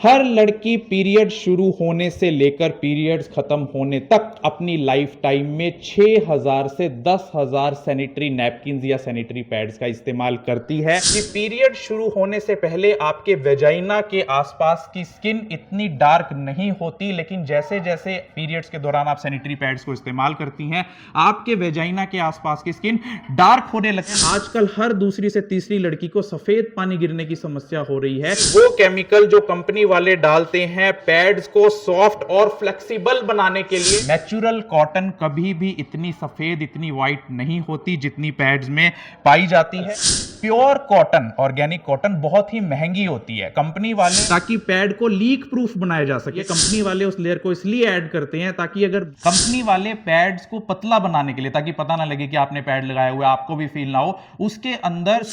हर लड़की पीरियड शुरू होने से लेकर पीरियड्स खत्म होने तक अपनी लाइफ टाइम में 6000 से 10,000 सैनिटरी नैपकिन या सैनिटरी पैड्स का इस्तेमाल करती है। कि पीरियड शुरू होने से पहले आपके वेजाइना के आसपास की स्किन इतनी डार्क नहीं होती, लेकिन जैसे जैसे पीरियड्स के दौरान आप सैनिटरी पैड्स को इस्तेमाल करती हैं, आपके वेजाइना के आसपास की स्किन डार्क होने लगती है। आजकल हर दूसरी से तीसरी लड़की को सफेद पानी गिरने की समस्या हो रही है। वो केमिकल जो कंपनी वाले डालते हैं पैड्स को सॉफ्ट और फ्लेक्सिबल बनाने के लिए। नेचुरल कॉटन कभी भी इतनी सफेद, इतनी व्हाइट नहीं होती जितनी पैड्स में पाई जाती है। प्योर कॉटन, ऑर्गेनिक कॉटन बहुत ही महंगी होती है। कंपनी वाले ताकि पैड को लीक प्रूफ बनाया जा सके, कंपनी वाले उस लेयर को इसलिए ऐड करते हैं ताकि अगर कंपनी वाले पैड्स को पतला बनाने के लिए, ताकि पता ना लगे कि आपने पैड लगाया हुआ है, आपको भी फील ना हो, उसके अंदर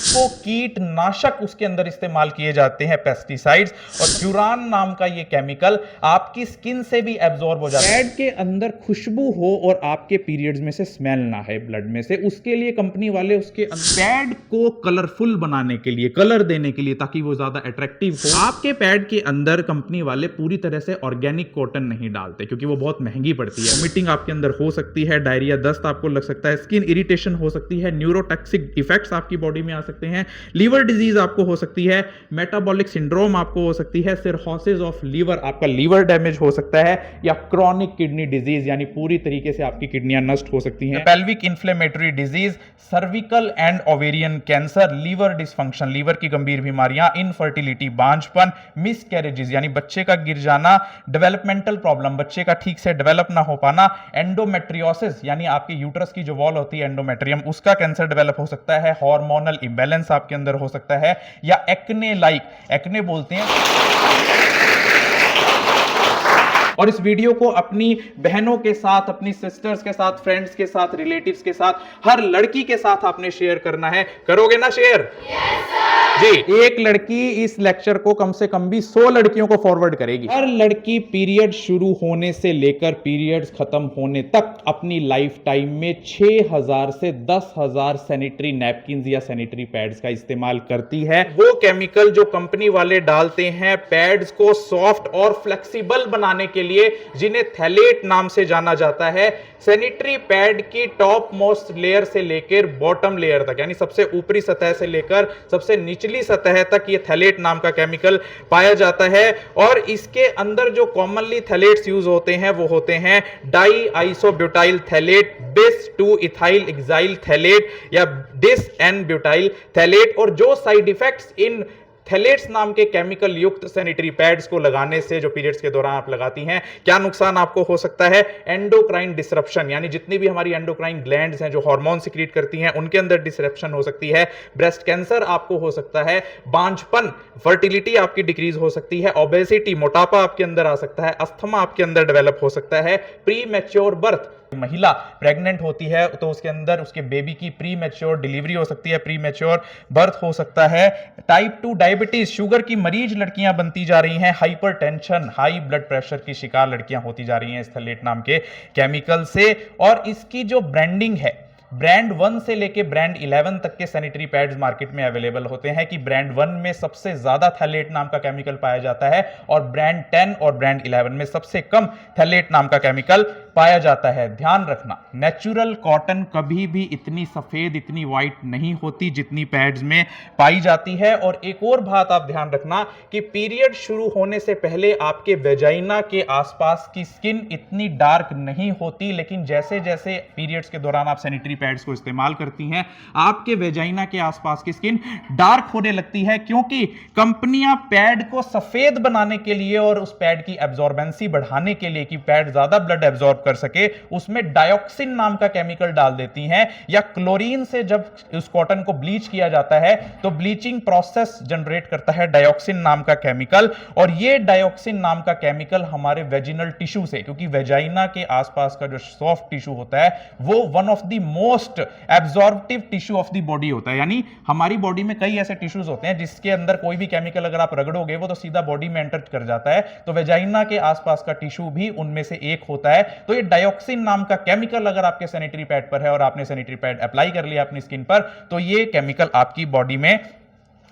कीटनाशक उसके अंदर इस्तेमाल किए जाते हैं, पेस्टिसाइड्स। और फ्यूरान नाम का ये केमिकल आपकी स्किन से भी एब्जॉर्ब हो जाता है। पैड के अंदर खुशबू हो और आपके पीरियड्स में से स्मेल ना है ब्लड में से, उसके लिए कंपनी वाले उसके पैड को कलरफुल बनाने के लिए, कलर देने के लिए, ताकि वो ज्यादा अट्रैक्टिव हो, आपके पैड के अंदर कंपनी वाले पूरी तरह से ऑर्गेनिक कॉटन नहीं डालते, क्योंकि वो बहुत महंगी पड़ती है। वोमिटिंग आपके अंदर हो सकती है, डायरिया, दस्त आपको लग सकता है, स्किन इरिटेशन हो सकती है, न्यूरोटॉक्सिक इफेक्ट्स आपकी बॉडी में आ सकते हैं, लीवर डिजीज आपको हो सकती है, मेटाबॉलिक सिंड्रोम आपको हो सकती है, सिरहोसिस ऑफ लीवर, आपका लीवर डैमेज हो सकता है, या क्रॉनिक किडनी डिजीज, यानी पूरी तरीके से आपकी किडनियां नष्ट हो सकती हैं। Pelvic inflammatory disease, cervical and ovarian cancer, liver dysfunction, liver की गंभीर बीमारियां, इनफर्टिलिटी, बांझपन, मिसकैरेजेस यानी बच्चे का गिर जाना, डेवलपमेंटल प्रॉब्लम, बच्चे का ठीक से डेवलप ना हो पाना, एंडोमेट्रियोसिस यानी आपके यूट्रस की जो वॉल होती है एंडोमेट्रियम, उसका कैंसर डेवलप हो सकता है, हार्मोनल इंबैलेंस आपके अंदर हो सकता है, या एक्ने, एक्ने बोलते हैं। और इस वीडियो को अपनी बहनों के साथ, अपनी सिस्टर्स के साथ, फ्रेंड्स के साथ, रिलेटिव्स के साथ, हर लड़की के साथ आपने शेयर करना है। करोगे ना शेयर? जी। एक लड़की इस लेक्चर को कम से कम भी 100 लड़कियों को फॉरवर्ड करेगी। हर लड़की पीरियड शुरू होने से लेकर पीरियड्स खत्म होने तक अपनी लाइफ टाइम में 6000 से 10,000 सैनिटरी नैपकिन या सैनिटरी पैड्स का इस्तेमाल करती है। वो केमिकल जो कंपनी वाले डालते हैं पैड्स को सॉफ्ट और फ्लेक्सिबल बनाने के लिए, जिन्हें थैलेट नाम से जाना जाता है। सैनिटरी पैड की टॉप मोस्ट लेयर से लेकर बॉटम लेयर तक, यानी सबसे ऊपरी सतह से लेकर सबसे निचली सतह तक ये थैलेट नाम का केमिकल पाया जाता है। और इसके अंदर जो कॉमनली थैलेट्स यूज होते हैं वो होते हैं डाई आइसोब्यूटाइल थैलेट, बिस 2 इथाइल एक्साइल थैलेट या डिस एन ब्यूटाइल थैलेट। और जो साइड इफेक्ट्स इन थैलेट्स नाम के केमिकल युक्त सैनिटरी पैड्स को लगाने से, जो पीरियड्स के दौरान आप लगाती हैं, क्या नुकसान आपको हो सकता है? एंडोक्राइन डिसरप्शन, यानी जितनी भी हमारी एंडोक्राइन ग्लैंड्स हैं जो हार्मोन सिक्रीट करती हैं, उनके अंदर डिसरप्शन हो सकती है। ब्रेस्ट कैंसर आपको हो सकता है, बांझपन, फर्टिलिटी आपकी डिक्रीज हो सकती है, ओबेसिटी, मोटापा आपके अंदर आ सकता है, अस्थमा आपके अंदर डेवलप हो सकता है, प्री मैच्योर बर्थ, महिला प्रेग्नेंट होती है तो उसके अंदर उसके बेबी की प्री मैच्योर डिलीवरी हो सकती है, प्री मैच्योर बर्थ हो सकता है। टाइप 2 डायबिटीज, शुगर की मरीज लड़कियां बनती जा रही हैं, हाइपरटेंशन, हाई ब्लड प्रेशर की शिकार लड़कियां होती जा रही हैं इस थैलेट नाम के केमिकल से। और इसकी जो ब्रांडिंग है, ब्रांड 1 से लेके ब्रांड 11 तक के सैनिटरी पैड्स मार्केट में अवेलेबल होते हैं। कि ब्रांड 1 में सबसे ज्यादा थैलेट नाम का केमिकल पाया जाता है और ब्रांड 10 और ब्रांड 11 में सबसे कम थैलेट नाम का केमिकल पाया जाता है। ध्यान रखना, नेचुरल कॉटन कभी भी इतनी सफेद, इतनी व्हाइट नहीं होती जितनी पैड्स में पाई जाती है। और एक और बात आप ध्यान रखना कि पीरियड शुरू होने से पहले आपके वेजाइना के आसपास की स्किन इतनी डार्क नहीं होती, लेकिन जैसे जैसे पीरियड्स के दौरान आप सैनिटरी पैड्स को इस्तेमाल करती हैं, आपके वेजाइना के आसपास की स्किन डार्क होने लगती है, क्योंकि कंपनियां पैड को सफेद बनाने के लिए और उस पैड की एब्जॉर्बेंसी बढ़ाने के लिए, कि पैड ज्यादा ब्लड एब्जॉर्ब कर सके, उसमें डायोक्सिन नाम का केमिकल डाल देती हैं। या क्लोरीन से जब उस कॉटन को ब्लीच किया जाता है तो ब्लीचिंग प्रोसेस जनरेट करता है डायोक्सिन नाम का केमिकल। और ये डायोक्सिन नाम का केमिकल हमारे वेजिनल टिश्यू से, क्योंकि वेजाइना के आसपास का जो सॉफ्ट टिश्यू होता है वो one of the most absorptive tissue of the body होता है। यानी हमारी बॉडी में कई ऐसे टिश्यूज होते हैं जिसके अंदर कोई भी केमिकल अगर आप रगड़ोगे वो तो सीधा बॉडी में एंटर कर जाता है, तो वेजाइना के आसपास का टिश्यू भी उनमें से एक होता है। तो ये डायोक्सिन नाम का केमिकल अगर आपके सैनिटरी पैड पर है और आपने सैनिटरी पैड अप्लाई कर लिया अपनी स्किन पर, तो ये केमिकल आपकी बॉडी में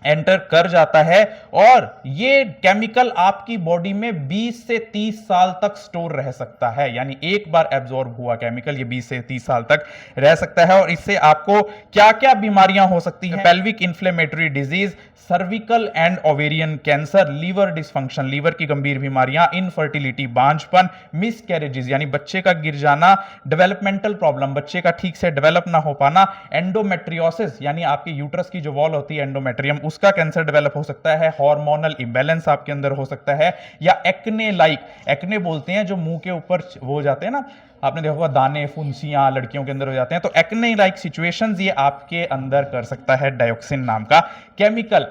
एंटर कर जाता है और ये केमिकल आपकी बॉडी में 20 से 30 साल तक स्टोर रह सकता है। यानी एक बार एब्जॉर्ब हुआ केमिकल ये 20 से 30 साल तक रह सकता है। और इससे आपको क्या क्या बीमारियां हो सकती हैं? Pelvic inflammatory disease, cervical and ovarian cancer, liver dysfunction, liver की गंभीर बीमारियां, इनफर्टिलिटी, बांझपन, मिसकैरेजेस यानी बच्चे का गिर जाना, डेवलपमेंटल प्रॉब्लम, बच्चे का ठीक से डेवलप ना हो पाना, एंडोमेट्रियोसिस यानी आपके यूट्रस की जो वॉल होती है एंडोमेट्रियम, उसका कैंसर डेवलप हो सकता है, हार्मोनल इंबैलेंस आपके अंदर हो सकता है, या एक्ने एक्ने बोलते हैं जो मुंह के ऊपर वो हो जाते हैं ना, आपने देखा होगा दाने फुंसियां लड़कियों के अंदर हो जाते हैं, तो एक्ने लाइक सिचुएशंस ये आपके अंदर कर सकता है डायोक्सिन नाम का chemical.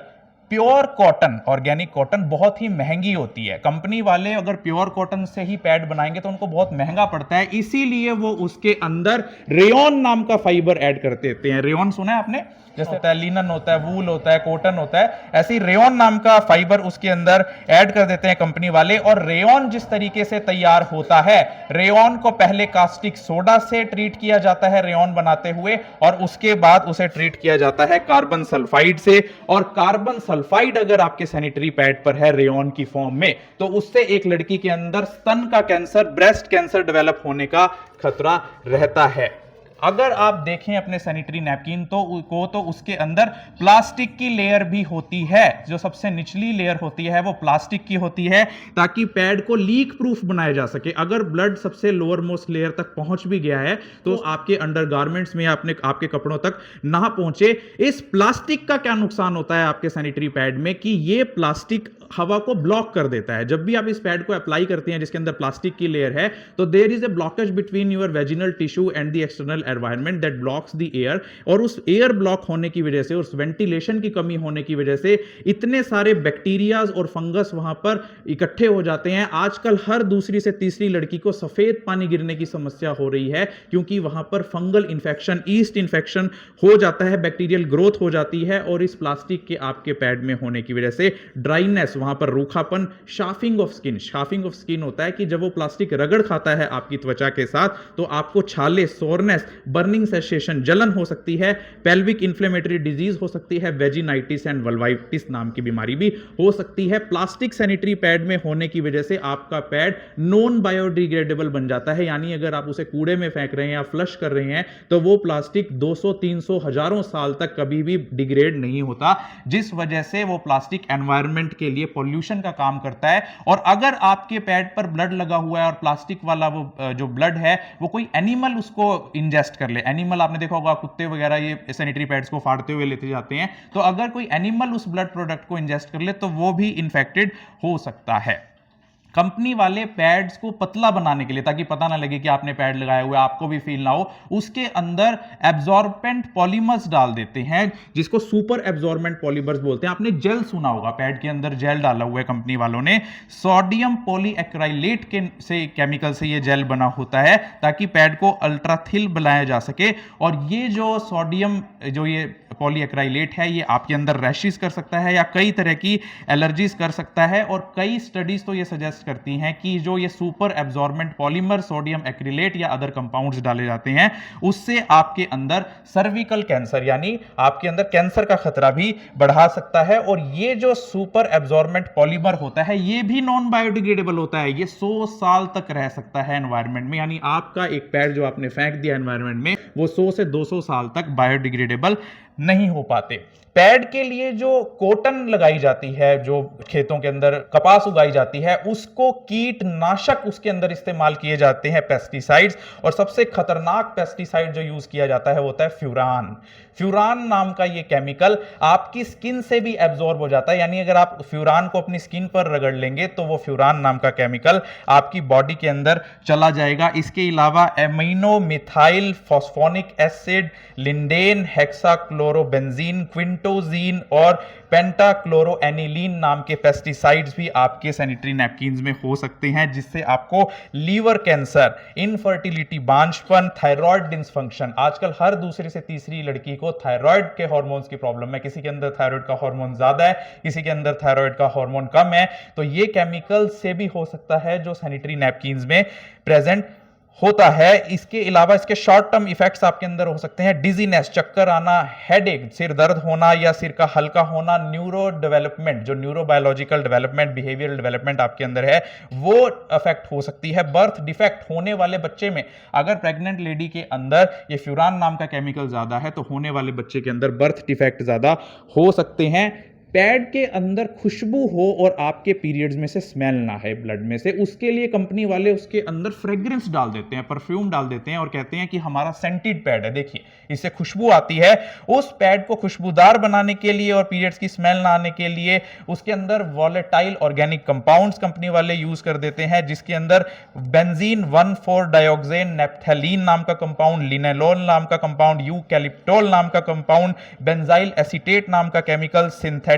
Pure cotton, organic cotton बहुत ही महंगी होती है। कंपनी वाले अगर प्योर कॉटन से ही पैड बनाएंगे तो उनको बहुत महंगा पड़ता है, इसीलिए वो उसके अंदर रेयॉन नाम का फाइबर ऐड कर देते हैं। रेयॉन सुना है आपने? जैसे होता है लिनन होता है, वूल होता है, कॉटन होता है, ऐसी रेयॉन नाम का फाइबर उसके अंदर ऐड कर देते हैं कंपनी वाले। और रेयॉन जिस तरीके से तैयार होता है, रेयॉन को पहले कास्टिक सोडा से ट्रीट किया जाता है रेयॉन बनाते हुए, और उसके बाद उसे ट्रीट किया जाता है कार्बन सल्फाइड से। और कार्बन सल्फाइड अगर आपके सैनिटरी पैड पर है रेयॉन की फॉर्म में, तो उससे एक लड़की के अंदर स्तन का कैंसर, ब्रेस्ट कैंसर डेवलप होने का खतरा रहता है। अगर आप देखें अपने सैनिटरी नैपकिन तो उसके अंदर प्लास्टिक की लेयर भी होती है। जो सबसे निचली लेयर होती है वो प्लास्टिक की होती है, ताकि पैड को लीक प्रूफ बनाया जा सके। अगर ब्लड सबसे लोअर मोस्ट लेयर तक पहुंच भी गया है तो आपके अंडरगारमेंट्स में या आपके कपड़ों तक ना पहुंचे। इस प्लास्टिक का क्या नुकसान होता है आपके सैनिटरी पैड में कि ये प्लास्टिक हवा को ब्लॉक कर देता है। जब भी आप इस पैड को अप्लाई करते हैं जिसके अंदर प्लास्टिक की लेयर है, तो there is a blockage between your vaginal tissue and the external environment that blocks the air. और उस एयर ब्लॉक होने की वजह से, उस वेंटिलेशन की कमी होने की वजह से इतने सारे बैक्टीरियाज और फंगस वहां पर इकट्ठे हो जाते हैं। आजकल हर दूसरी से तीसरी लड़की को सफेद पानी गिरने की समस्या हो रही है, क्योंकि वहां पर फंगल इंफेक्शन, ईस्ट इंफेक्शन हो जाता है, बैक्टीरियल ग्रोथ हो जाती है। और इस प्लास्टिक के आपके पैड में होने की वजह से ड्राइनेस, वहां पर रूखापन, शाफिंग ऑफ स्किन। शाफिंग ऑफ स्किन होता है कि जब वो प्लास्टिक रगड़ खाता है आपकी त्वचा के साथ, तो आपको छाले, सोरनेस, बर्निंग सेंसेशन, जलन हो सकती है, पेल्विक इन्फ्लेमेटरी डिजीज हो सकती है, वेजिनाइटिस एंड वल्वाइटिस नाम की बीमारी भी हो सकती है। प्लास्टिक सैनिटरी पैड में होने की वजह से आपका पैड नॉन बायोडिग्रेडेबल बन जाता है, यानी अगर आप उसे कूड़े में फेंक रहे हैं या फ्लश कर रहे हैं तो वो प्लास्टिक 200, 300, हजारों साल तक कभी भी डिग्रेड नहीं होता, जिस वजह से वो प्लास्टिक एनवायरनमेंट के लिए पोल्यूशन का काम करता है। और अगर आपके पैड पर ब्लड लगा हुआ है और प्लास्टिक वाला वो जो ब्लड है वो कोई एनिमल उसको इंजेस्ट कर ले, एनिमल आपने देखा होगा कुत्ते वगैरह ये सैनिटरी पैड्स को फाड़ते हुए लेते जाते हैं, तो अगर कोई एनिमल उस ब्लड प्रोडक्ट को इंजेस्ट कर ले तो वो भी इंफेक्टेड हो सकता है। कंपनी वाले पैड्स को पतला बनाने के लिए, ताकि पता ना लगे कि आपने पैड लगाया हुआ है, आपको भी फील ना हो, उसके अंदर एब्जॉर्बेंट पॉलीमर्स डाल देते हैं, जिसको सुपर एब्जॉर्बेंट पॉलीमर्स बोलते हैं। आपने जेल सुना होगा, पैड के अंदर जेल डाला हुआ है कंपनी वालों ने, सोडियम पॉलीएक्राइलेट के से केमिकल से ये जेल बना होता है, ताकि पैड को अल्ट्रा थिल बनाया जा सके। और ये जो सोडियम, जो ये पॉलीएक्राइलेट है, ये आपके अंदर रैशेस कर सकता है या कई तरह की एलर्जीज कर सकता है। और कई स्टडीज तो ये सजेस्ट करती हैं कि जो ये super absorbent polymer sodium acrylate या अदर कंपाउंड्स डाले जाते हैं, उससे आपके अंदर सर्विकल कैंसर यानी आपके अंदर कैंसर का खतरा भी बढ़ा सकता है। और ये जो सुपर एब्जॉर्बेंट पॉलीमर होता है ये भी नॉन बायोडिग्रेडेबल होता है, ये 100 साल तक रह सकता है एनवायरनमेंट में, यानी आपका एक पैड जो आपने फेंक दिया एनवायरनमेंट में वो 100 से 200 साल तक बायोडिग्रेडेबल नहीं हो पाते। पैड के लिए जो कॉटन लगाई जाती है, जो खेतों के अंदर कपास उगाई जाती है, उसको कीटनाशक उसके अंदर इस्तेमाल किए जाते हैं, पेस्टिसाइड्स। और सबसे खतरनाक पेस्टिसाइड जो यूज किया जाता है वो होता है फ्यूरान। फ्यूरान नाम का ये केमिकल आपकी स्किन से भी एब्जॉर्ब हो जाता है, यानी अगर आप फ्यूरान को अपनी स्किन पर रगड़ लेंगे तो वो फ्यूरान नाम का केमिकल आपकी बॉडी के अंदर चला जाएगा। इसके अलावा amino methyl phosphonic acid, lindane, hexachlorobenzene, quintozene और पेंटाक्लोरोएनिलीन नाम के पेस्टिसाइड्स भी आपके सैनिटरी नैपकिन्स में हो सकते हैं, जिससे आपको लीवर कैंसर, इनफर्टिलिटी, बांझपन, थायराइड डिसफंक्शन, आजकल हर दूसरी से तीसरी लड़की को थायराइड के हार्मोन्स की प्रॉब्लम है, किसी के अंदर थायराइड का हार्मोन ज्यादा है, किसी के अंदर थायराइड का हार्मोन कम है, तो ये केमिकल से भी हो सकता है जो सैनिटरी नैपकिन्स में प्रेजेंट होता है। इसके अलावा इसके शॉर्ट टर्म इफेक्ट्स आपके अंदर हो सकते हैं डिजीनेस, चक्कर आना, हेडेक, सिर दर्द होना या सिर का हल्का होना, न्यूरो डेवलपमेंट, जो न्यूरोबायोलॉजिकल डेवलपमेंट, बिहेवियरल डेवलपमेंट आपके अंदर है वो अफेक्ट हो सकती है। बर्थ डिफेक्ट होने वाले बच्चे में, अगर प्रेग्नेंट लेडी के अंदर ये फ्यूरान नाम का केमिकल ज्यादा है तो होने वाले बच्चे के अंदर बर्थ डिफेक्ट ज्यादा हो सकते हैं। पैड के अंदर खुशबू हो और आपके पीरियड्स में से स्मेल ना है ब्लड में से, उसके लिए कंपनी वाले उसके अंदर फ्रेग्रेंस डाल देते हैं, परफ्यूम डाल देते हैं और कहते हैं कि हमारा सेंटेड पैड है, देखिए इससे खुशबू आती है। उस पैड को खुशबूदार बनाने के लिए और पीरियड्स की स्मेल ना आने के लिए उसके अंदर वॉलेटाइल ऑर्गेनिक कंपाउंड्स कंपनी वाले यूज कर देते हैं, जिसके अंदर बेंजीन 1,4 डायोक्सेन नेप्थेलीन नाम का कंपाउंड, लिनेलोल नाम का कंपाउंड, यूकैलिप्टोल नाम का कंपाउंड, बेंजाइल एसीटेट नाम का केमिकल, सिंथेटिक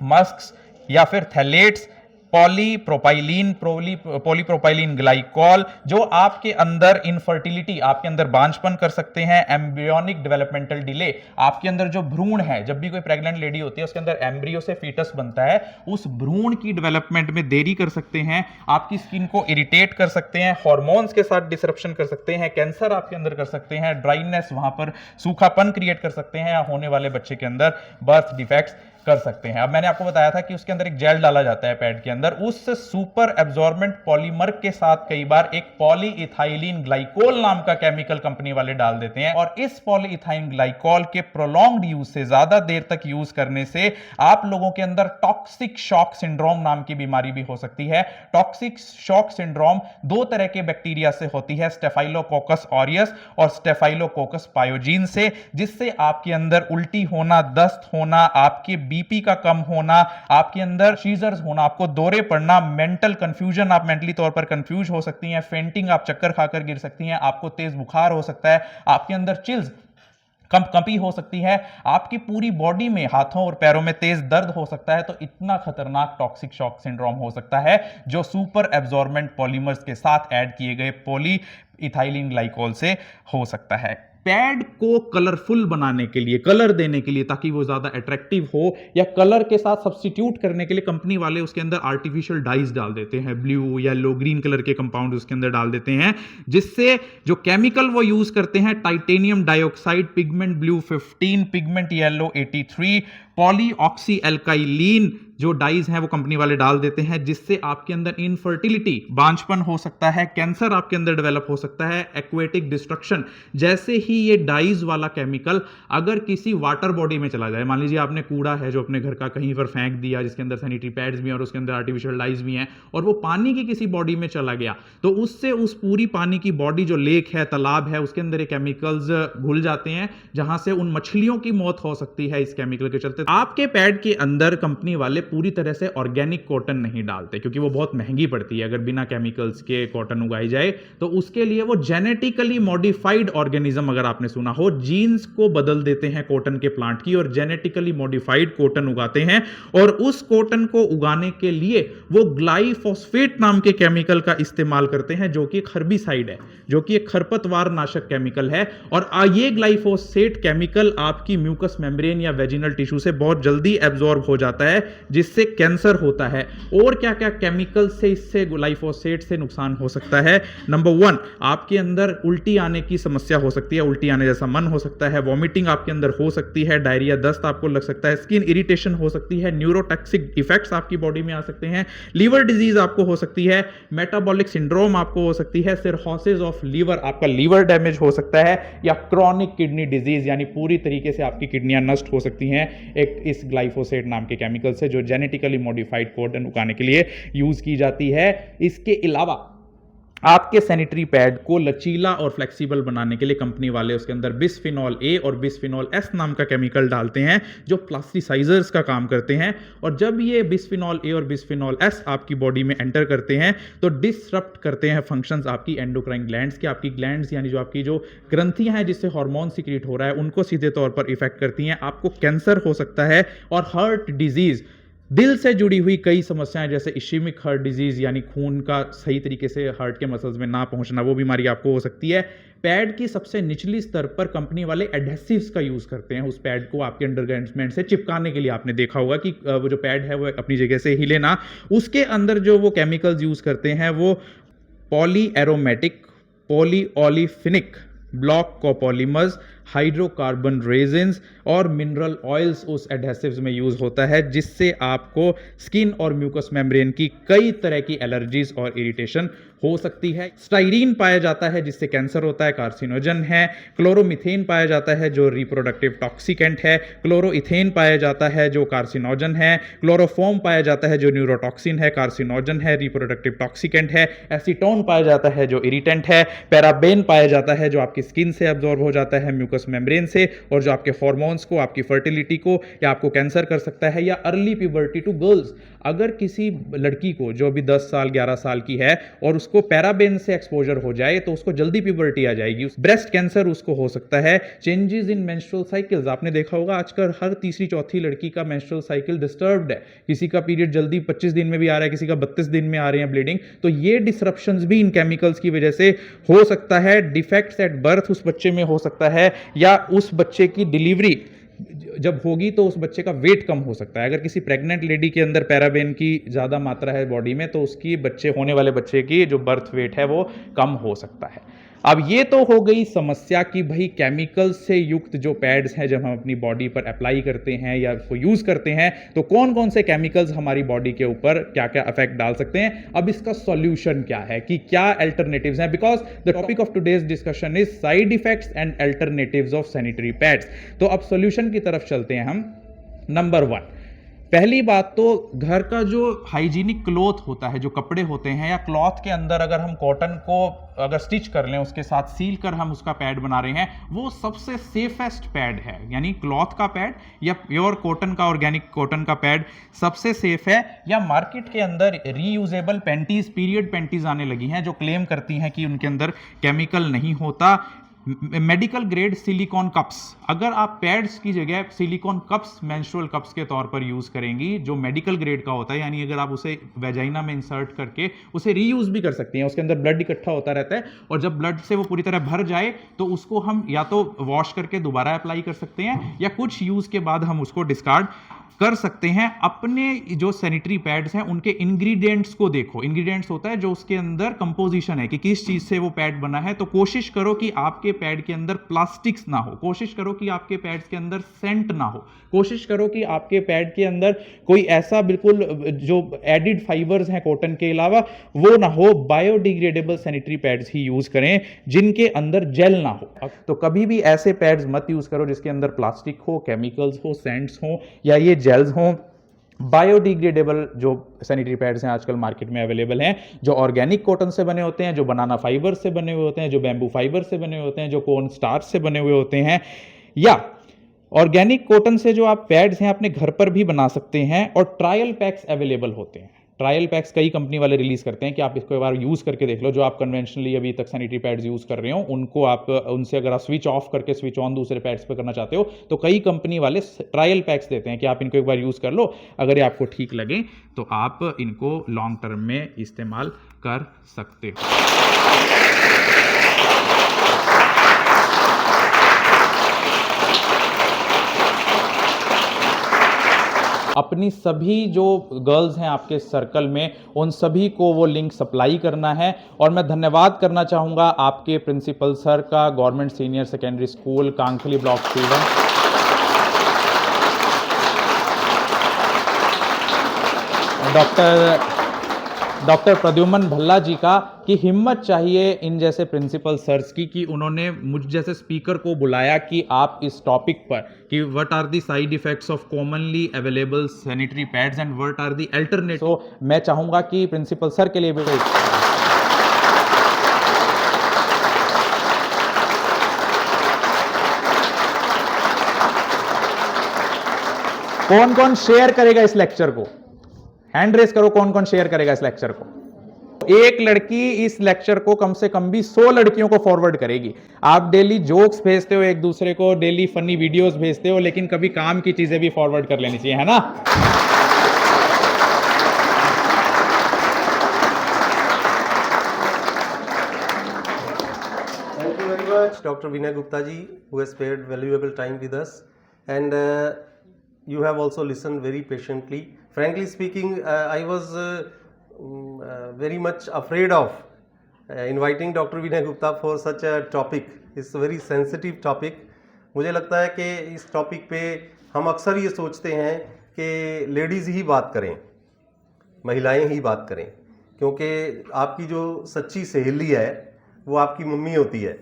मस्क्स या फिर थैलेट्स, पॉलीप्रोपाइलीन, पॉलीप्रोपाइलीन ग्लाइकॉल, जो आपके अंदर इनफर्टिलिटी, आपके अंदर बांझपन कर सकते हैं, एम्ब्रियोनिक डेवलपमेंटल डिले, आपके अंदर जो भ्रूण है, जब भी कोई प्रेग्नेंट लेडी होती है उसके अंदर एम्ब्रियो से फीटस बनता है, उस भ्रूण की डेवलपमेंट में देरी कर सकते हैं, आपकी स्किन को इरिटेट कर सकते हैं, हार्मोन्स के साथ डिसरप्शन कर सकते हैं, कैंसर आपके अंदर कर सकते हैं, ड्राइनेस, वहां पर सूखापन क्रिएट कर सकते हैं, या होने वाले बच्चे के अंदर बर्थ डिफेक्ट्स कर सकते हैं। अब मैंने आपको बताया था कि उसके अंदर एक जेल डाला जाता है पैड के अंदर, उस सुपर एब्जॉर्बेंट पॉलीमर के साथ कई बार एक पॉलीइथाइलिन ग्लाइकोल नाम का केमिकल कंपनी वाले डाल देते हैं, और इस पॉलीइथाइलिन ग्लाइकोल के प्रोलॉन्ग्ड यूज से, ज्यादा देर तक यूज करने से आप लोगों के अंदर टॉक्सिक शॉक सिंड्रोम नाम की बीमारी भी हो सकती है। टॉक्सिक शॉक सिंड्रोम दो तरह के बैक्टीरिया से होती है, स्टेफाइलोकोकस ऑरियस और स्टेफाइलोकोकस पायोजीन से, जिससे आपके अंदर उल्टी होना, दस्त होना, आपके बीपी का कम होना, आपके अंदर सीजर्स होना, आपको दौरे पड़ना, मेंटल कंफ्यूजन, आप मेंटली तौर पर कंफ्यूज हो सकती हैं, फेंटिंग, आप चक्कर खाकर गिर सकती हैं, आपको तेज बुखार हो सकता है, आपके अंदर चिल्स, कंपी हो सकती है, आपकी पूरी बॉडी में, हाथों और पैरों में तेज दर्द हो सकता है। तो इतना खतरनाक टॉक्सिक शॉक सिंड्रोम हो सकता है जो सुपर एब्जॉर्बेंट पॉलीमर्स के साथ ऐड किए गए पॉली इथाइलिन ग्लाइकोल से हो सकता है। पैड को कलरफुल बनाने के लिए, कलर देने के लिए, ताकि वो ज्यादा अट्रैक्टिव हो, या कलर के साथ सब्स्टिट्यूट करने के लिए कंपनी वाले उसके अंदर आर्टिफिशियल डाइज डाल देते हैं, ब्लू, येलो, ग्रीन कलर के कंपाउंड उसके अंदर डाल देते हैं, जिससे जो केमिकल वो यूज करते हैं, titanium dioxide, pigment blue 15, pigment yellow 83, पॉलीऑक्सी एल्काइलिन जो डाइज हैं वो कंपनी वाले डाल देते हैं, जिससे आपके अंदर इनफर्टिलिटी, बांझपन हो सकता है, कैंसर आपके अंदर डेवलप हो सकता है, एक्वेटिक डिस्ट्रक्शन। जैसे ही ये डाइज वाला केमिकल अगर किसी वाटर बॉडी में चला जाए, मान लीजिए आपने कूड़ा है जो अपने घर का कहीं पर फेंक दिया, जिसके अंदर सैनिटरी पैड्स भी हैं और उसके अंदर आर्टिफिशियल डाइज भी हैं, और वो पानी की किसी बॉडी में चला गया, तो उससे उस पूरी पानी की बॉडी, जो लेक है, तालाब है, उसके अंदर ये केमिकल्स घुल जाते हैं, जहां से उन मछलियों की मौत हो सकती है इस केमिकल के चलते। आपके पैड के अंदर कंपनी वाले पूरी तरह से ऑर्गेनिक कॉटन नहीं डालते, क्योंकि वो बहुत महंगी पड़ती है। अगर बिना केमिकल्स के कॉटन उगाई जाए तो उसके लिए वो जेनेटिकली मॉडिफाइड ऑर्गेनिज्म, अगर आपने सुना हो, जीन्स को बदल देते हैं कॉटन के प्लांट की और जेनेटिकली मॉडिफाइड कॉटन उगाते हैं, और उस कॉटन को उगाने के लिए वो ग्लाइफोस्फेट नाम के केमिकल का इस्तेमाल करते हैं, जो कि एक हर्बिसाइड है, जो कि एक खरपतवार नाशक केमिकल है। और ये ग्लाइफोसेट केमिकल आपकी म्यूकस मेम्ब्रेन या वेजिनल टिश्यू से बहुत जल्दी एब्जॉर्ब हो जाता है, जिससे कैंसर होता है। और क्या क्या केमिकल से, इससे ग्लाइफोसेट से नुकसान हो सकता है? नंबर 1, आपके अंदर उल्टी आने की समस्या हो सकती है, उल्टी आने जैसा मन हो सकता है, वॉमिटिंग आपके अंदर हो सकती है, डायरिया, दस्त आपको लग सकता है, स्किन इरिटेशन हो सकती है, न्यूरोटॉक्सिक इफेक्ट्स आपकी बॉडी में आ सकते हैं, लीवर डिजीज आपको हो सकती है, मेटाबॉलिक सिंड्रोम आपको हो सकती है, सिरहोसिस ऑफ लीवर, आपका लीवर डैमेज हो सकता है, या क्रॉनिक किडनी डिजीज, यानी पूरी तरीके से आपकी किडनियां नष्ट हो सकती हैं एक इस ग्लाइफोसेट नाम के केमिकल से, जो जेनेटिकली मॉडिफाइड कॉटन उगाने के लिए यूज की जाती है। इसके अलावा आपके सैनिटरी पैड को लचीला और फ्लेक्सिबल बनाने के लिए कंपनी वाले उसके अंदर बिस्फिनॉल ए और बिस्फिनॉल एस नाम का केमिकल डालते हैं, जो प्लास्टिसाइजर्स का काम करते हैं। और जब ये बिस्फिनॉल ए और बिस्फिनॉल एस आपकी बॉडी में एंटर करते हैं तो डिसरप्ट करते हैं फंक्शंस आपकी एंडोक्राइन ग्लैंड्स के। आपकी ग्लैंड्स यानी जो आपकी जो ग्रंथियां हैं जिससे हार्मोन सीक्रेट हो रहा है, उनको सीधे तौर पर इफेक्ट करती हैं। आपको कैंसर हो सकता है, और हार्ट डिजीज, दिल से जुड़ी हुई कई समस्याएं जैसे इश्केमिक हार्ट डिजीज, यानी खून का सही तरीके से हार्ट के मसल्स में ना पहुंचना, वो बीमारी आपको हो सकती है। पैड की सबसे निचली स्तर पर कंपनी वाले एडहेसिव्स का यूज करते हैं, उस पैड को आपके अंडरगारमेंट से चिपकाने के लिए। आपने देखा होगा कि वो जो पैड है वो अपनी जगह से हिले ना, उसके अंदर जो वो केमिकल्स यूज करते हैं वो poly aromatic polyolefinic block copolymers, hydrocarbon resins और मिनरल ऑयल्स उस एडहेसिव्स में यूज होता है, जिससे आपको स्किन और म्यूकस मेम्ब्रेन की कई तरह की एलर्जीज और इरिटेशन हो सकती है। स्टाइरीन पाया जाता है जिससे कैंसर होता है, कार्सिनोजन है। क्लोरोमीथेन पाया जाता है जो रिप्रोडक्टिव टॉक्सिकेंट है। क्लोरोइथेन पाया जाता है जो कार्सिनोजन है। क्लोरोफॉर्म पाया जाता है जो न्यूरोटॉक्सिन है, कार्सिनोजन है, रिप्रोडक्टिव टॉक्सिकेंट है। एसीटोन पाया जाता है जो इरिटेंट है। पैराबेन पाया जाता है जो आपकी स्किन से एब्जॉर्ब हो जाता है म्यूकस मेम्ब्रेन से, और जो आपके हार्मोन्स को, आपकी फर्टिलिटी को या आपको कैंसर कर सकता है। या अर्ली प्यूबर्टी टू गर्ल्स, अगर किसी लड़की को जो अभी 10 साल 11 साल की है और उसको पैराबेन से एक्सपोजर हो जाए तो उसको जल्दी प्यूबर्टी आ जाएगी। ब्रेस्ट कैंसर उसको हो सकता है। चेंजेस इन मेंस्ट्रुअल साइकिल्स, आपने देखा होगा आजकल हर तीसरी चौथी लड़की का मेंस्ट्रुअल साइकिल डिस्टर्ब्ड है। किसी का पीरियड जल्दी 25 दिन में भी आ रहा है, किसी का 32 दिन में आ रहे हैं ब्लीडिंग। तो ये डिसरप्शंस भी इन केमिकल्स की वजह से हो सकता है। डिफेक्ट्स एट बर्थ उस बच्चे में हो सकता है, या उस बच्चे की डिलीवरी जब होगी तो उस बच्चे का वेट कम हो सकता है। अगर किसी प्रेग्नेंट लेडी के अंदर पैराबेन की ज़्यादा मात्रा है बॉडी में तो उसकी बच्चे होने वाले बच्चे की जो बर्थ वेट है वो कम हो सकता है। अब ये तो हो गई समस्या कि भाई केमिकल से युक्त जो पैड्स हैं जब हम अपनी बॉडी पर अप्लाई करते हैं या उसको यूज करते हैं तो कौन कौन से केमिकल्स हमारी बॉडी के ऊपर क्या क्या इफेक्ट डाल सकते हैं। अब इसका सॉल्यूशन क्या है, कि क्या अल्टरनेटिव्स हैं, because the topic of today's discussion is side effects and alternatives of sanitary pads. तो अब सॉल्यूशन की तरफ चलते हैं हम। नंबर 1, पहली बात तो घर का जो हाइजीनिक क्लॉथ होता है, जो कपड़े होते हैं, या क्लॉथ के अंदर अगर हम कॉटन को अगर स्टिच कर लें, उसके साथ सील कर हम उसका पैड बना रहे हैं, वो सबसे सेफेस्ट पैड है। यानी क्लॉथ का पैड या प्योर कॉटन का, ऑर्गेनिक कॉटन का पैड सबसे सेफ है। या मार्केट के अंदर रीयूजेबल पैंटीज, पीरियड पैंटीज आने लगी हैं जो क्लेम करती हैं कि उनके अंदर केमिकल नहीं होता। मेडिकल ग्रेड सिलिकॉन कप्स, अगर आप पैड्स की जगह सिलिकॉन कप्स, मेंस्ट्रुअल कप्स के तौर पर यूज करेंगी जो मेडिकल ग्रेड का होता है, यानी अगर आप उसे वेजाइना में इंसर्ट करके उसे रीयूज भी कर सकती हैं। उसके अंदर ब्लड इकट्ठा होता रहता है और जब ब्लड से वो पूरी तरह भर जाए तो उसको हम या तो वॉश करके दोबारा अप्लाई कर सकते हैं या कुछ यूज के बाद हम उसको डिस्कार्ड कर सकते हैं। अपने जो सैनिटरी पैड्स हैं उनके इंग्रेडिएंट्स को देखो। इंग्रेडिएंट्स होता है जो उसके अंदर कंपोजिशन है कि किस चीज से वो पैड बना है। तो कोशिश करो कि आपके पैड के अंदर प्लास्टिक्स ना हो, कोशिश करो कि आपके पैड्स के अंदर सेंट ना हो, कोशिश करो कि आपके पैड के अंदर कोई ऐसा बिल्कुल जो एडिड फाइबर्स हैं कॉटन के अलावा वो ना हो। बायोडिग्रेडेबल सैनिटरी पैड्स ही यूज करें जिनके अंदर जेल ना हो। तो कभी भी ऐसे पैड्स मत यूज करो जिसके अंदर प्लास्टिक हो, केमिकल्स हो, सेंट्स हो या ये जेल्स हों। बायोडिग्रेडेबल जो सैनिटरी पैड्स हैं आजकल मार्केट में अवेलेबल हैं, जो ऑर्गेनिक कॉटन से बने होते हैं, जो बनाना फाइबर से बने हुए होते हैं, जो बैम्बू फाइबर से बने होते हैं, जो कॉर्न स्टार्च से बने हुए होते हैं, या ऑर्गेनिक कॉटन से जो आप पैड्स हैं अपने घर पर भी बना सकते हैं। और ट्रायल पैक्स अवेलेबल होते हैं। ट्रायल पैक्स कई कंपनी वाले रिलीज करते हैं कि आप इसको एक बार यूज करके देख लो। जो आप कन्वेंशनली अभी तक सैनिटरी पैड्स यूज कर रहे हो उनको आप उनसे अगर आप स्विच ऑफ करके स्विच ऑन दूसरे पैड्स पे करना चाहते हो तो कई कंपनी वाले ट्रायल पैक्स देते हैं कि आप इनको एक बार यूज कर लो, अगर ये आपको ठीक लगे तो आप इनको लॉन्ग टर्म में इस्तेमाल कर सकते हो। अपनी सभी जो गर्ल्स हैं आपके सर्कल में उन सभी को वो लिंक सप्लाई करना है। और मैं धन्यवाद करना चाहूँगा आपके प्रिंसिपल सर का, government senior secondary school Kankhali block 7, doctor Pradyuman Bhalla ji का, कि हिम्मत चाहिए इन जैसे प्रिंसिपल सर्स की कि उन्होंने मुझ जैसे स्पीकर को बुलाया कि आप इस टॉपिक पर कि what are the side effects of commonly available sanitary pads and what are the alternative. तो मैं चाहूंगा कि प्रिंसिपल सर के लिए भी कौन कौन शेयर करेगा इस लेक्चर को, हैंड रेस करो कौन कौन शेयर करेगा इस लेक्चर को। एक लड़की इस लेक्चर को कम से कम भी 100 लड़कियों को फॉरवर्ड करेगी। आप डेली जोक्स भेजते हो एक दूसरे को, डेली फनी वीडियोस भेजते हो, लेकिन कभी काम की चीजें भी फॉरवर्ड कर लेनी चाहिए, है ना। Thank you very much, Dr. Vinay Gupta ji, who has spared valuable time with us, and you have also listened very patiently. Frankly speaking, I was very much afraid of inviting Dr. Vinay Gupta for such a topic. It's a very sensitive topic. मुझे लगता है कि इस topic पे हम अक्सर ये सोचते हैं कि लेडीज़ ही बात करें, महिलाएं ही बात करें, क्योंकि आपकी जो सच्ची सहेली है वो आपकी मम्मी होती है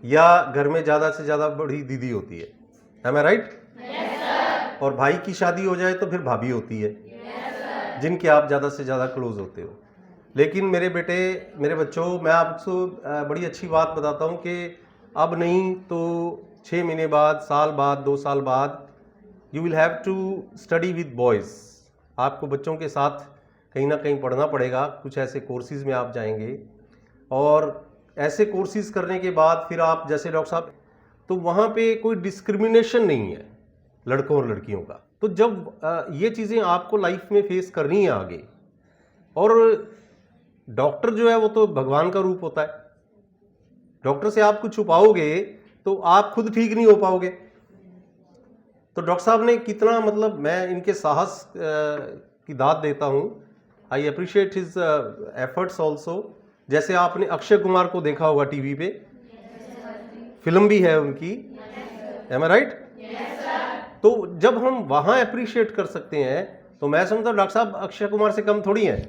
या घर में ज़्यादा से ज़्यादा बड़ी दीदी होती है। Am I right? Yes, sir. और भाई की शादी हो जाए तो फिर भाभी होती है, yes, जिनके आप ज़्यादा से ज़्यादा क्लोज होते हो। लेकिन मेरे बेटे, मेरे बच्चों, मैं आपको बड़ी अच्छी बात बताता हूँ कि अब नहीं तो 6 महीने बाद, साल बाद, 2 साल बाद you will have to study with boys. आपको बच्चों के साथ कहीं ना कहीं पढ़ना पड़ेगा, कुछ ऐसे कोर्सेज़ में आप जाएंगे और ऐसे कोर्सेज़ करने के बाद फिर आप, जैसे डॉक्टर साहब, तो वहाँ पे कोई डिस्क्रिमिनेशन नहीं है लड़कों और लड़कियों का। तो जब ये चीज़ें आपको लाइफ में फेस करनी है आगे, और डॉक्टर जो है वो तो भगवान का रूप होता है, डॉक्टर से आप कुछ छुपाओगे तो आप खुद ठीक नहीं हो पाओगे। तो डॉक्टर साहब ने कितना, मतलब मैं इनके साहस की दाद देता हूँ। I appreciate his efforts also. जैसे आपने अक्षय कुमार को देखा होगा टीवी पे, फिल्म भी है उनकी, एम आई राइट? तो जब हम वहाँ अप्रिशिएट कर सकते हैं तो मैं समझता हूँ डॉक्टर साहब अक्षय कुमार से कम थोड़ी हैं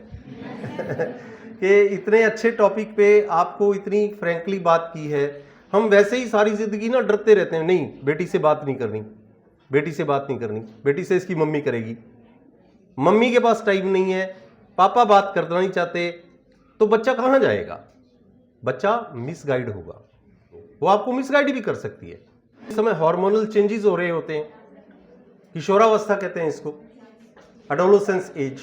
कि इतने अच्छे टॉपिक पे आपको इतनी फ्रैंकली बात की है। हम वैसे ही सारी ज़िंदगी ना डरते रहते हैं, नहीं बेटी से बात नहीं करनी, बेटी से बात नहीं करनी, बेटी से इसकी मम्मी करेगी, मम्मी के पास टाइम नहीं है, पापा बात करना नहीं चाहते, तो बच्चा कहाँ जाएगा? बच्चा मिसगाइड होगा, वो आपको मिसगाइड भी कर सकती है। इस समय हार्मोनल चेंजेस हो रहे होते हैं, किशोरावस्था कहते हैं इसको, एडोलेसेंस एज,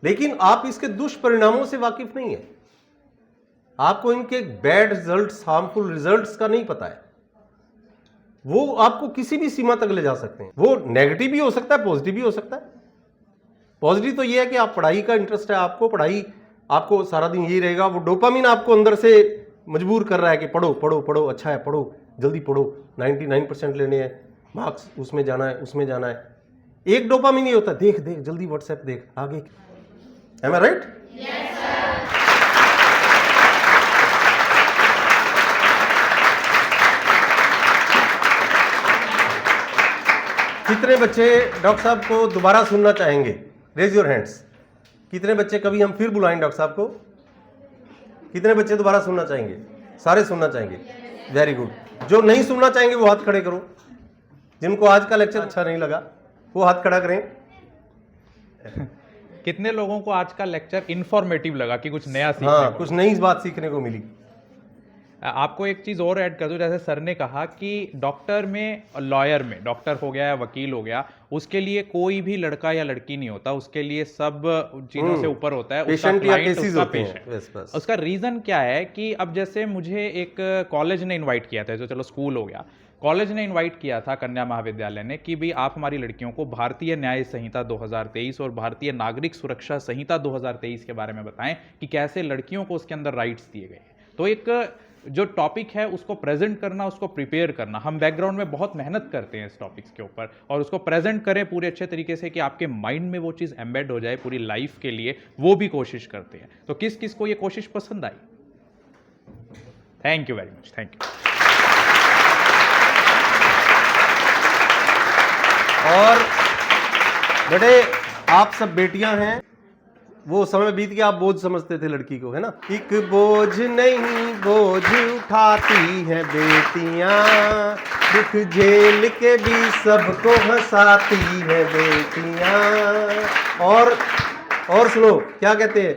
लेकिन आप इसके दुष्परिणामों से वाकिफ नहीं है। आपको इनके बैड रिजल्ट्स, हार्मफुल रिजल्ट्स का नहीं पता है। वो आपको किसी भी सीमा तक ले जा सकते हैं। वो नेगेटिव भी हो सकता है, पॉजिटिव भी हो सकता है। पॉजिटिव तो ये है कि आप पढ़ाई का इंटरेस्ट है, आपको पढ़ाई, आपको सारा दिन यही रहेगा, वो डोपामिन आपको अंदर से मजबूर कर रहा है कि पढ़ो पढ़ो पढ़ो, अच्छा है पढ़ो, जल्दी पढ़ो, 99% लेने हैं मार्क्स, उसमें जाना है, उसमें जाना है। एक डोपामिन ही होता है, देख देख जल्दी व्हाट्सएप देख आगे। Am I right? Yes, sir. कितने बच्चे डॉक्टर साहब को दोबारा सुनना चाहेंगे? Raise your hands. कितने बच्चे, कभी हम फिर बुलाएं डॉक्टर साहब को? कितने बच्चे दोबारा सुनना चाहेंगे? सारे सुनना चाहेंगे? Very good. जो नहीं सुनना चाहेंगे वो हाथ खड़े करो। जिनको आज का लेक्चर अच्छा नहीं लगा वो हाथ खड़ा करें। कितने लोगों को आज का लेक्चर इंफॉर्मेटिव लगा कि कुछ नया सीखने हाँ, कुछ नई बात सीखने को मिली? आपको एक चीज और ऐड कर दूं, जैसे सर ने कहा कि डॉक्टर में, लॉयर में, डॉक्टर हो गया या वकील हो गया, उसके लिए कोई भी लड़का या लड़की नहीं होता, उसके लिए सब चीजों से ऊपर होता है, उसका क्लाइंट, उसका पेशेंट। उसका रीजन क्या है कि अब जैसे मुझे एक कॉलेज ने इन्वाइट किया था, तो चलो स्कूल हो गया, कॉलेज ने इनवाइट किया था कन्या महाविद्यालय ने कि भाई आप हमारी लड़कियों को भारतीय न्याय संहिता 2023 और भारतीय नागरिक सुरक्षा संहिता 2023 के बारे में बताएं कि कैसे लड़कियों को उसके अंदर राइट्स दिए गए हैं। तो एक जो टॉपिक है उसको प्रेजेंट करना, उसको प्रिपेयर करना, हम बैकग्राउंड में बहुत मेहनत करते हैं इस टॉपिक्स के ऊपर, और उसको प्रेजेंट करें पूरे अच्छे तरीके से कि आपके माइंड में वो चीज़ एम्बेड हो जाए पूरी लाइफ के लिए, वो भी कोशिश करते हैं। तो किस किस को ये कोशिश पसंद आई? Thank you very much, thank you. और बेटे, आप सब बेटियां हैं, वो समय बीत गया, आप बोझ समझते थे लड़की को, है ना? एक बोझ नहीं बोझ उठाती है बेटियां, दुख झेल के भी सबको हंसाती है बेटियां। और सुनो क्या कहते हैं,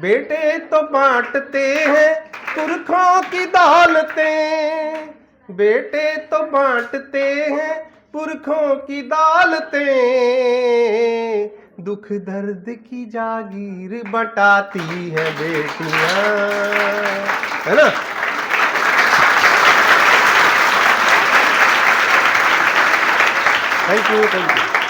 बेटे तो बांटते हैं पुरखों की दौलतें, बेटे तो बांटते हैं पुरखों की दालतें, दुख दर्द की जागीर बटाती है बेटियां, है ना? Thank you, thank you.